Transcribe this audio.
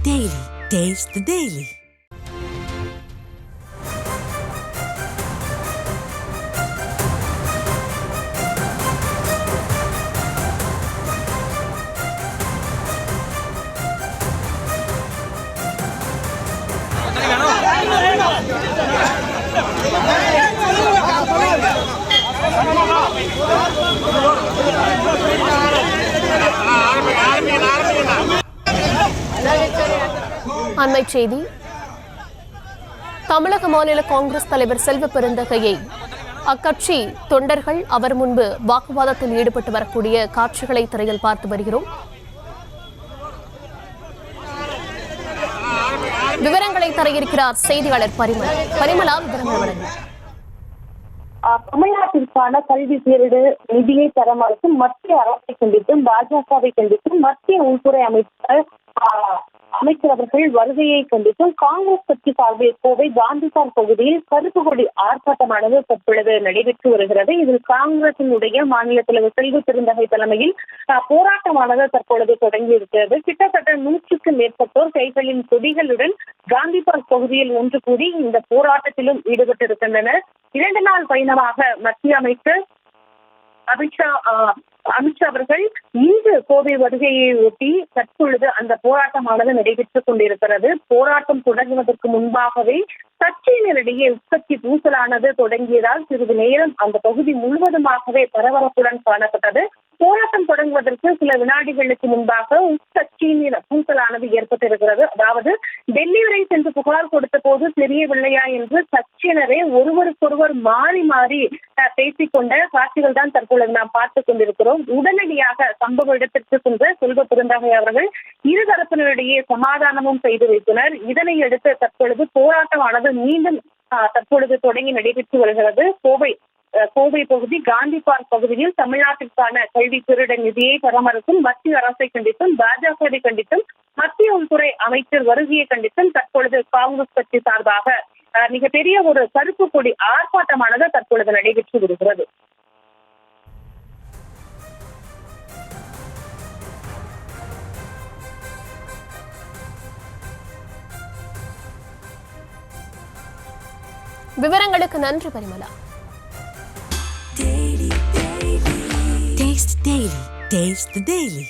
Daily. Taste the Daily. அண்மைச் செய்தி. தமிழக மாநில காங்கிரஸ் தலைவர் செல்வ பெருந்தகையை அக்கட்சி தொண்டர்கள் அவர் முன்பு வாக்குவாதத்தில் ஈடுபட்டு வரக்கூடிய காட்சிகளை திரையில் பார்த்து வருகிறோம். விவரங்களை தர இருக்கிறார் செய்தியாளர் பரிமளா. விவரங்கள் வழங்கும். தமிழ்நாட்டிற்கான கல்வி சீரடு நிதியை தர மறுக்கும் மத்திய அரசை கண்டித்தும் பாஜகவை கண்டித்தும் மத்திய உள்துறை அமைச்சர் அவர்கள் வருகையை கண்டித்தும் காங்கிரஸ் கட்சி சார்பில் கோவை காந்திசார் பகுதியில் கருப்பு கொடி ஆர்ப்பாட்டமானது தற்பொழுது நடைபெற்று வருகிறது. இதில் காங்கிரசினுடைய மாநில தலைவர் செல்வ பெருந்தகை தலைமையில் போராட்டமானது தற்பொழுது தொடங்கி இருக்கிறது. கிட்டத்தட்ட 100க்கும் மேற்பட்டோர் கைகளின் கொடிகளுடன் காந்தி பார்க் பகுதியில் ஒன்று கூடி இந்த போராட்டத்திலும் ஈடுபட்டிருக்கின்றனர். 2 நாள் பயணமாக மத்திய அமைச்சர் அமித்ஷா அவர்கள் இன்று கோவை வருகையை ஒட்டி தற்பொழுது அந்த போராட்டமானது நடைபெற்றுக் கொண்டிருக்கிறது. போராட்டம் தொடங்குவதற்கு முன்பாகவே கட்சியினரிடையே உட்கட்சி பூசலானது தொடங்கியதால் சிறிது நேரம் அந்த பகுதி முழுவதுமாகவே பரபரப்புடன் காணப்பட்டது. போராட்டம் தொடங்குவதற்கு சில வினாடிகளுக்கு முன்பாக உட்கட்சியின் பூசலானது ஏற்பட்டிருக்கிறது. அதாவது டெல்லி வரை சென்று புகார் கொடுத்த போது தெரியவில்லையா என்று கட்சியினரே ஒருவருக்கொருவர் மாறி மாறி பேசிக்கொண்ட காட்சிகள் தான் தற்பொழுது நாம் பார்த்துக் கொண்டிருக்கிறோம். உடனடியாக சம்பவ இடத்திற்கு சென்ற செல்வ பெருந்தகை அவர்கள் இருதரப்பினரிடையே சமாதானமும் செய்து வைத்தனர். இதனை அடுத்து தற்பொழுது போராட்டமானது மீண்டும் தற்பொழுது தொடங்கி நடைபெற்று வருகிறது. கோவை பகுதி காந்தி பார்க் பகுதியில் தமிழ்நாட்டிற்கான கல்வி திருட நிதியை தர மறுக்கும் மத்திய அரசை கண்டித்தும் பாஜகவை கண்டித்தும் மத்திய உள்துறை அமைச்சர் வருகையை கண்டித்தும் தற்பொழுது காங்கிரஸ் கட்சி சார்பாக மிகப்பெரிய ஒரு கருப்பு கொடி ஆர்ப்பாட்டமானது தற்பொழுது நடைபெற்று வருகிறது. விவரங்களுக்கு நன்றி பரிமளா. Taste the Daily.